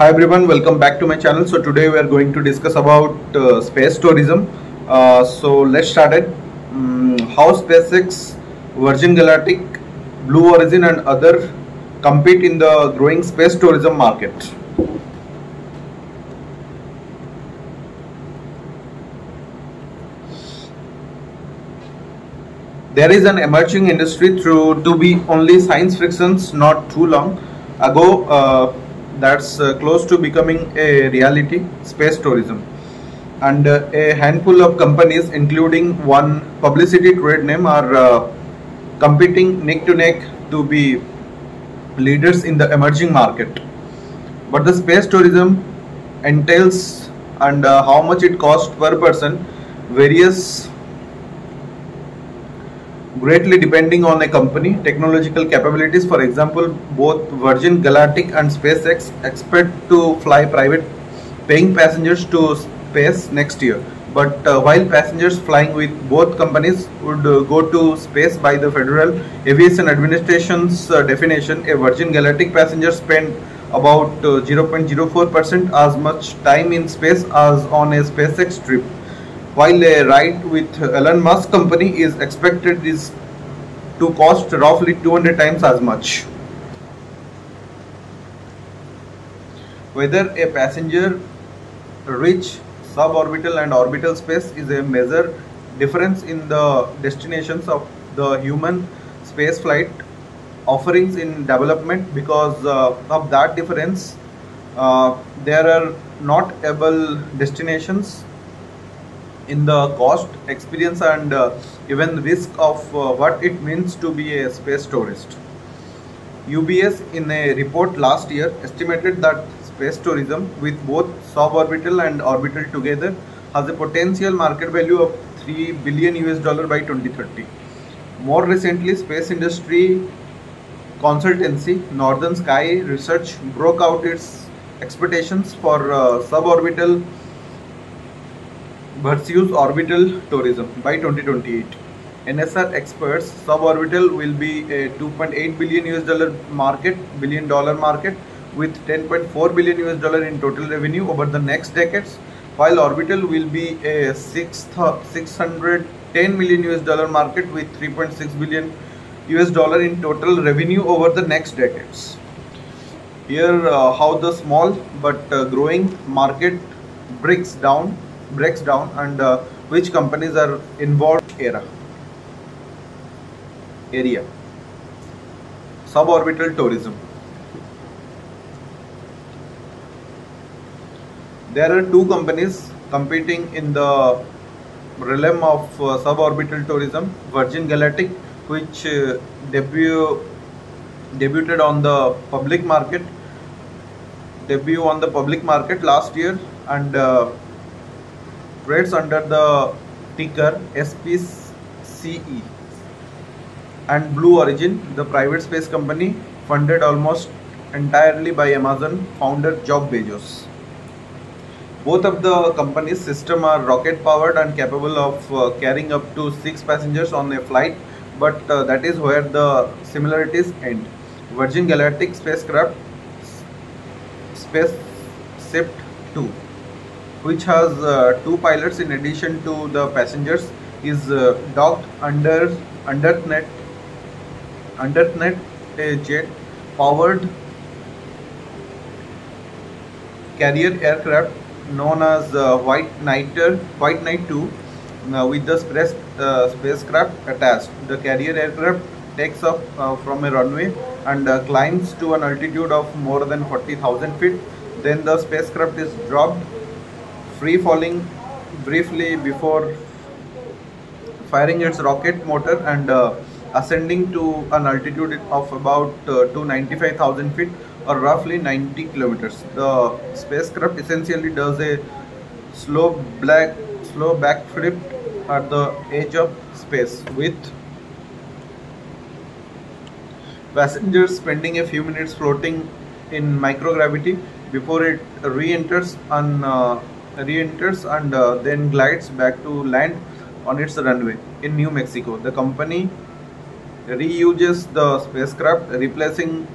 Hi everyone, welcome back to my channel. So today we are going to discuss about space tourism. So let's start it. How SpaceX, Virgin Galactic, Blue Origin and other compete in the growing space tourism market. There is an emerging industry through to be only science fictions not too long ago. That's close to becoming a reality, space tourism. And a handful of companies, including one publicity trade name, are competing neck to neck to be leaders in the emerging market. But the space tourism entails and how much it costs per person varies greatly depending on a company technological capabilities. For example, both Virgin Galactic and SpaceX expect to fly private paying passengers to space next year. But while passengers flying with both companies would go to space by the Federal Aviation Administration's definition, a Virgin Galactic passenger spend about 0.04% as much time in space as on a SpaceX trip, while a ride with Elon Musk company is expected is to cost roughly 200 times as much. Whether a passenger reach suborbital and orbital space is a major difference in the destinations of the human spaceflight offerings in development. Because of that difference, there are not able destinations in the cost, experience and even risk of what it means to be a space tourist. UBS in a report last year estimated that space tourism with both suborbital and orbital together has a potential market value of $3 billion by 2030. More recently, space industry consultancy Northern Sky Research broke out its expectations for suborbital versus orbital tourism by 2028. NSR experts suborbital will be a $2.8 billion market with $10.4 billion in total revenue over the next decades, while orbital will be a $610 million market with $3.6 billion in total revenue over the next decades. Here how the small but growing market breaks down and which companies are involved. Area suborbital tourism. There are two companies competing in the realm of suborbital tourism. Virgin Galactic, which debuted on the public market last year and trades under the ticker SPCE, and Blue Origin, the private space company funded almost entirely by Amazon founder Jeff Bezos. Both of the company's systems are rocket powered and capable of carrying up to 6 passengers on a flight, but that is where the similarities end. Virgin Galactic spacecraft SpaceShift 2, which has 2 pilots in addition to the passengers, is docked underneath a jet powered carrier aircraft known as White Knight 2 with the spacecraft attached. The carrier aircraft takes off from a runway and climbs to an altitude of more than 40,000 feet. Then the spacecraft is dropped free falling briefly before firing its rocket motor and ascending to an altitude of about 295,000 feet or roughly 90 kilometers. The spacecraft essentially does a slow backflip at the edge of space, with passengers spending a few minutes floating in microgravity before it re-enters and then glides back to land on its runway in New Mexico. The company reuses the spacecraft, replacing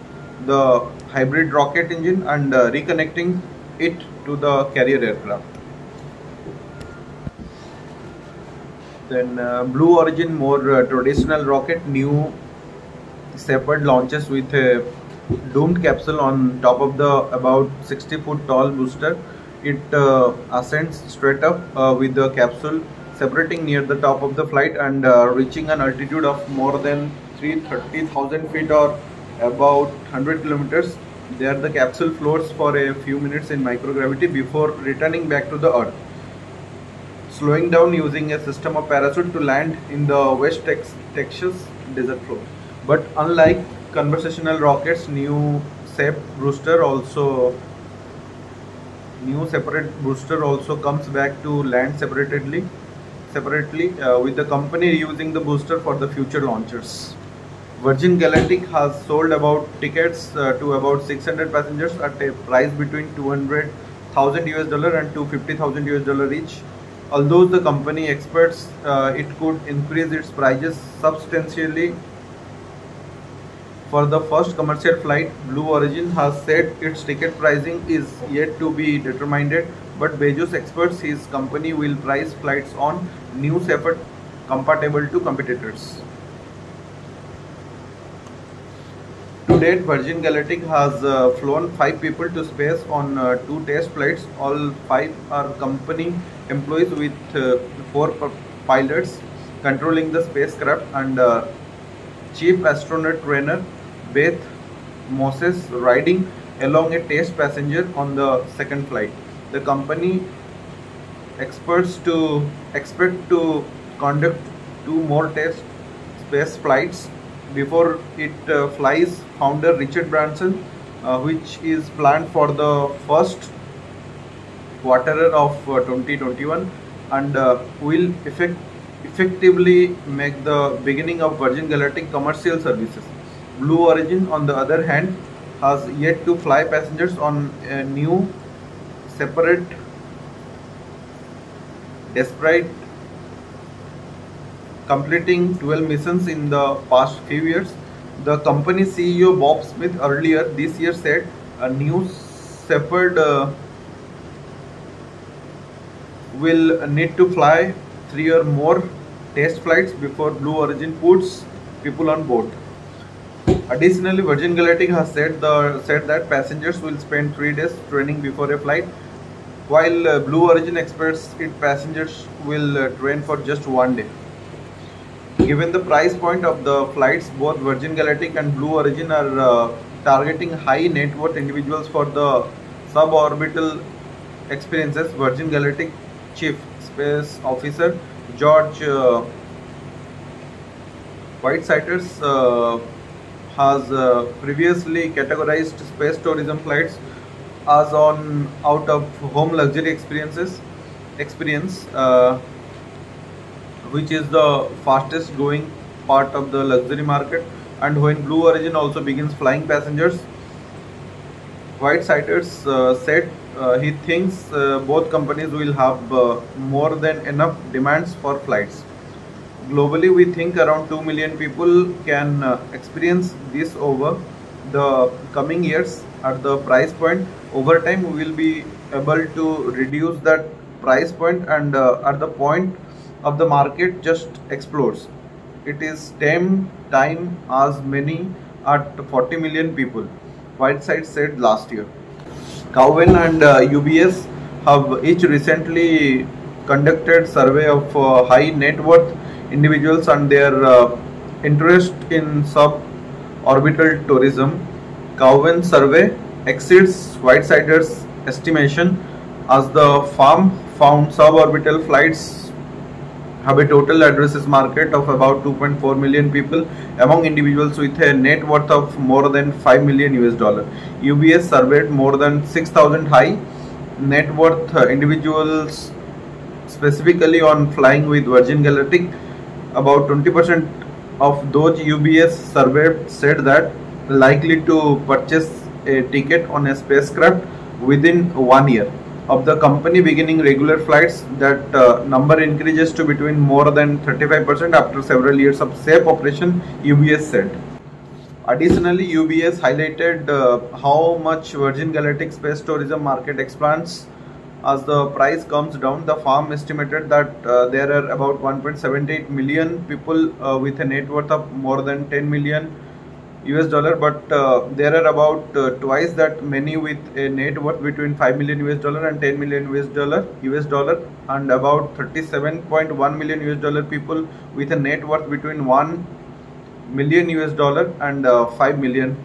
the hybrid rocket engine and reconnecting it to the carrier aircraft. Then Blue Origin, more traditional rocket, New Shepard launches with a doomed capsule on top of the about 60-foot tall booster. It ascends straight up with the capsule separating near the top of the flight and reaching an altitude of more than 330,000 feet or about 100 kilometers. There the capsule floats for a few minutes in microgravity before returning back to the earth, slowing down using a system of parachute to land in the West Texas desert floor. But unlike conventional rockets, New Shepard booster also comes back to land separately, with the company reusing the booster for the future launchers. Virgin Galactic has sold about tickets to about 600 passengers at a price between 200,000 US dollar and 250,000 US dollar each. Although the company expects it could increase its prices substantially for the first commercial flight, Blue Origin has said its ticket pricing is yet to be determined, but Bezos expects his company will price flights on New Shepard compatible to competitors. To date, Virgin Galactic has flown 5 people to space on 2 test flights. All 5 are company employees with 4 pilots controlling the spacecraft and chief astronaut trainer Beth Moses riding along a test passenger on the second flight. The company expect to conduct 2 more test space flights before it flies founder Richard Branson, which is planned for the first quarter of 2021 and will effectively make the beginning of Virgin Galactic commercial services. Blue Origin, on the other hand, has yet to fly passengers on a New Shepard, despite completing 12 missions in the past few years. The company CEO Bob Smith earlier this year said a New Shepard will need to fly 3 or more test flights before Blue Origin puts people on board. Additionally, Virgin Galactic has said that passengers will spend 3 days training before a flight, while Blue Origin expects its passengers will train for just 1 day. Given the price point of the flights, both Virgin Galactic and Blue Origin are targeting high net worth individuals for the suborbital experiences. Virgin Galactic Chief Space Officer George Whitesides has previously categorized space tourism flights as an out-of-home luxury experience, which is the fastest growing part of the luxury market. And when Blue Origin also begins flying passengers, Whitesides said he thinks both companies will have more than enough demands for flights. Globally, we think around 2 million people can experience this over the coming years at the price point. Over time, we will be able to reduce that price point and at the point of the market just explodes. It is 10 times as many at 40 million people, Whitesides said last year. Cowen and UBS have each recently conducted survey of high net worth individuals and their interest in suborbital tourism. Cowen survey exceeds Whitesides' estimation, as the firm found suborbital flights have a total addressable market of about 2.4 million people among individuals with a net worth of more than 5 million US dollar. UBS surveyed more than 6,000 high net worth individuals specifically on flying with Virgin Galactic. About 20% of those UBS surveyed said that likely to purchase a ticket on a spacecraft within 1 year of the company beginning regular flights. That number increases to between more than 35% after several years of safe operation, UBS said. Additionally, UBS highlighted how much Virgin Galactic space tourism market expands as the price comes down. The firm estimated that there are about 1.78 million people with a net worth of more than 10 million US dollar, but there are about twice that many with a net worth between 5 million US dollar and 10 million US dollar, and about 37.1 million US dollar people with a net worth between 1 million US dollar and $5 million.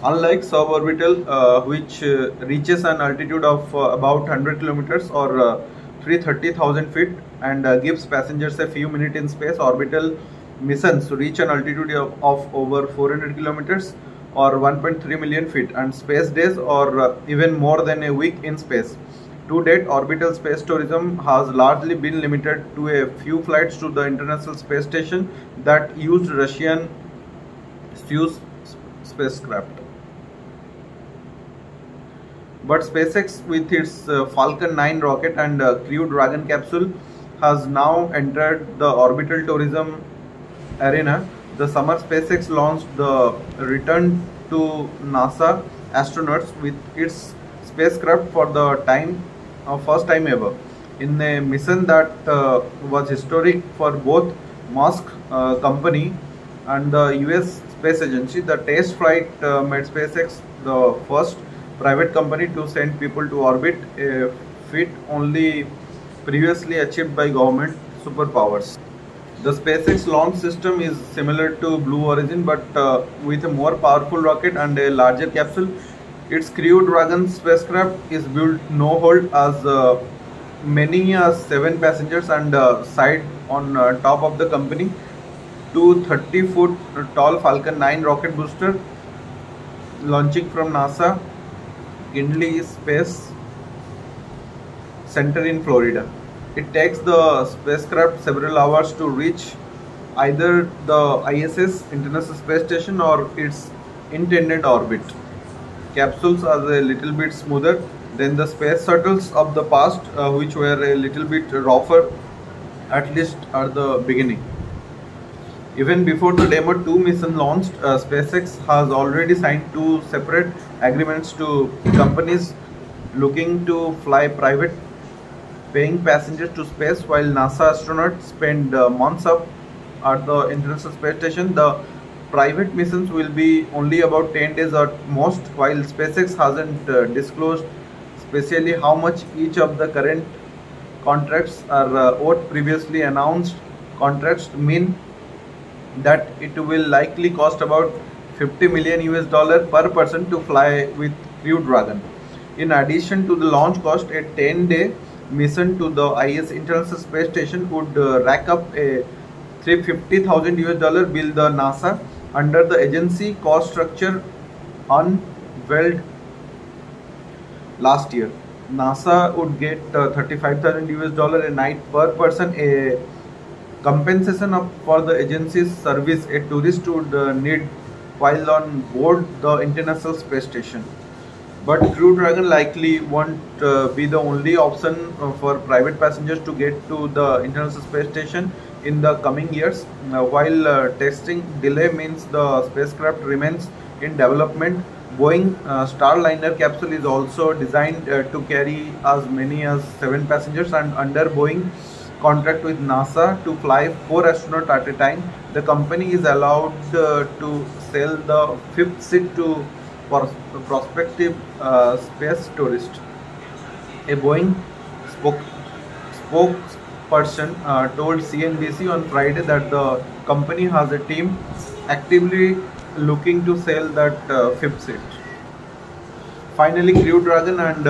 Unlike suborbital, which reaches an altitude of about 100 kilometers or 330,000 feet and gives passengers a few minutes in space, orbital missions reach an altitude of over 400 kilometers or 1.3 million feet and space days or even more than a week in space. To date, orbital space tourism has largely been limited to a few flights to the International Space Station that used Russian Soyuz spacecraft. But SpaceX, with its Falcon 9 rocket and Crew Dragon capsule, has now entered the orbital tourism arena. The summer, SpaceX launched the Return to NASA astronauts with its spacecraft for the first time ever, in a mission that was historic for both Musk company and the US Space Agency. The test flight made SpaceX the first private company to send people to orbit, a feat only previously achieved by government superpowers. The SpaceX launch system is similar to Blue Origin, but with a more powerful rocket and a larger capsule. Its Crew Dragon spacecraft is built no-hold as many as 7 passengers and side on top of the company. Two 30-foot tall Falcon 9 rocket booster launching from NASA Kinley Space Center in Florida. It takes the spacecraft several hours to reach either the ISS International Space Station or its intended orbit. Capsules are a little bit smoother than the space shuttles of the past, which were a little bit rougher, at least at the beginning. Even before the Demo 2 mission launched, SpaceX has already signed 2 separate agreements to companies looking to fly private paying passengers to space, while NASA astronauts spend months up at the International Space Station. The private missions will be only about 10 days at most, while SpaceX hasn't disclosed specially how much each of the current contracts are. What previously announced contracts mean that it will likely cost about 50 million US dollar per person to fly with Crew Dragon. In addition to the launch cost, a 10-day mission to the IS International Space Station would rack up a 350,000 US dollar bill. The NASA, under the agency cost structure unveiled last year, NASA would get 35,000 US dollar a night per person, a compensation for the agency's service a tourist would need while on board the International Space Station. But Crew Dragon likely won't be the only option for private passengers to get to the International Space Station in the coming years. While testing delay means the spacecraft remains in development, Boeing Starliner capsule is also designed to carry as many as 7 passengers, and under Boeing contract with NASA to fly 4 astronauts at a time, the company is allowed to sell the 5th seat to prospective space tourists. A Boeing spokesperson told CNBC on Friday that the company has a team actively looking to sell that 5th seat. Finally, Crew Dragon and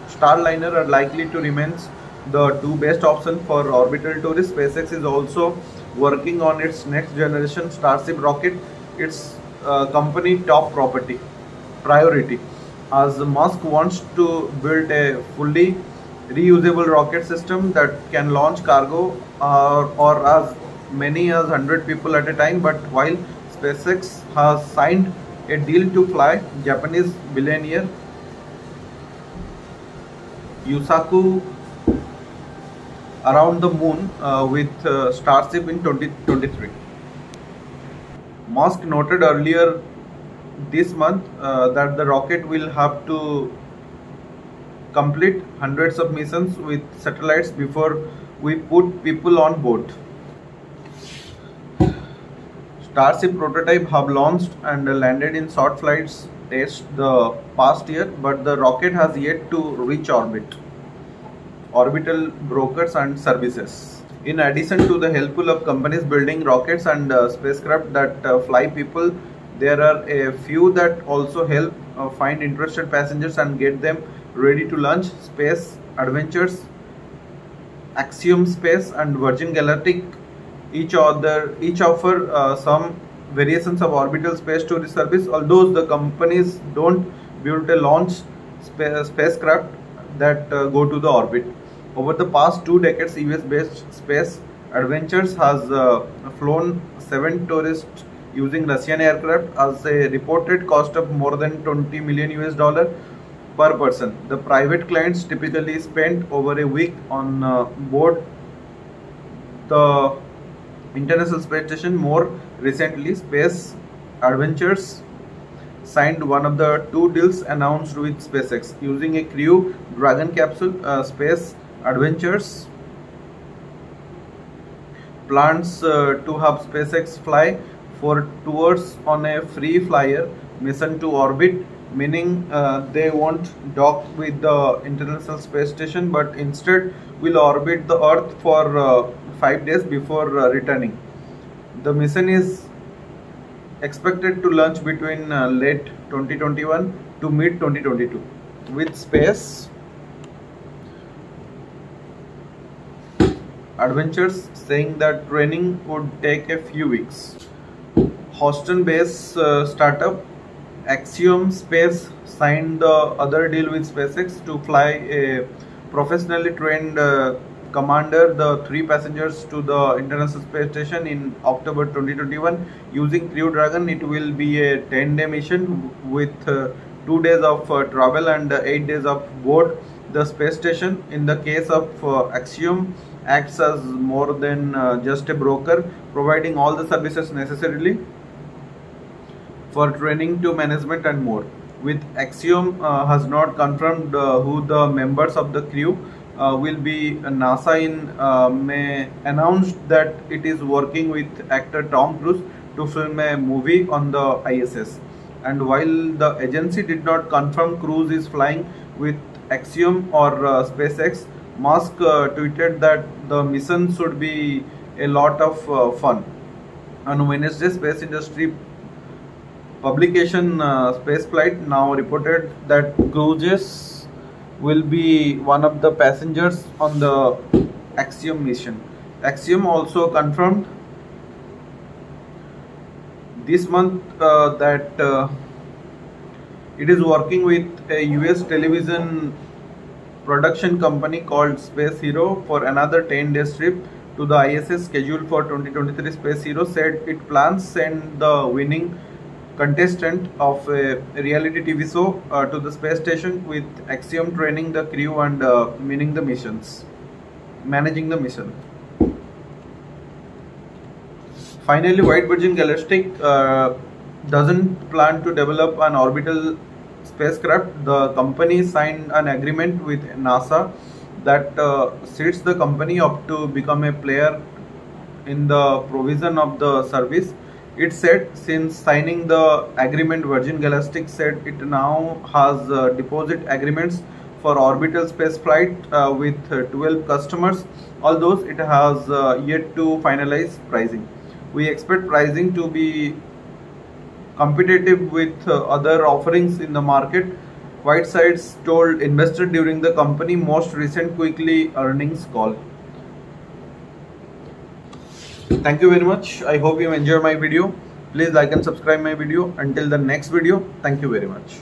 Starliner are likely to remain the 2 best options for orbital tourists. SpaceX is also working on its next generation Starship rocket, its company top priority, as Musk wants to build a fully reusable rocket system that can launch cargo or as many as 100 people at a time. But while SpaceX has signed a deal to fly Japanese billionaire Yusaku around the moon with Starship in 2023. Musk noted earlier this month that the rocket will have to complete hundreds of missions with satellites before we put people on board. Starship prototype have launched and landed in short flights tests the past year, but the rocket has yet to reach orbit. Orbital brokers and services. In addition to the helpful of companies building rockets and spacecraft that fly people, there are a few that also help find interested passengers and get them ready to launch. Space Adventures, Axiom Space and Virgin Galactic each offer some variations of orbital space tourist service, although the companies don't build a launch spacecraft that go to the orbit. Over the past 2 decades, US-based Space Adventures has flown 7 tourists using Russian aircraft as a reported cost of more than 20 million US dollar per person. The private clients typically spend over a week on board the International Space Station. More recently, Space Adventures signed one of the 2 deals announced with SpaceX. Using a Crew Dragon capsule, Space Adventures plans to have SpaceX fly 4 tours on a free flyer mission to orbit, meaning they won't dock with the International Space Station but instead will orbit the Earth for 5 days before returning. The mission is expected to launch between late 2021 to mid 2022, with Space Adventures saying that training would take a few weeks. Houston-based startup Axiom Space signed the other deal with SpaceX to fly a professionally trained commander the 3 passengers to the International Space Station in October 2021 using Crew Dragon. It will be a 10-day mission with 2 days of travel and 8 days of board the space station. In the case of Axiom, acts as more than just a broker, providing all the services necessarily for training to management and more. With Axiom has not confirmed who the members of the crew will be. NASA in May announced that it is working with actor Tom Cruise to film a movie on the ISS. And while the agency did not confirm Cruise is flying with Axiom or SpaceX, Musk tweeted that the mission should be a lot of fun. On Wednesday, space industry publication Spaceflight now reported that Cruise will be one of the passengers on the Axiom mission. Axiom also confirmed this month that it is working with a US television production company called Space Hero for another 10-day trip to the ISS scheduled for 2023. Space Hero said it plans send the winning contestant of a reality TV show to the space station, with Axiom training the crew and managing the mission. Finally, White Virgin Galactic doesn't plan to develop an orbital spacecraft. The company signed an agreement with NASA that sets the company up to become a player in the provision of the service. It said since signing the agreement, Virgin Galactic said it now has deposit agreements for orbital spaceflight with 12 customers, although it has yet to finalize pricing. We expect pricing to be competitive with other offerings in the market, Whitesides told investors during the company's most recent quickly earnings call. Thank you very much. I hope you enjoyed my video. Please like and subscribe my video. Until the next video, thank you very much.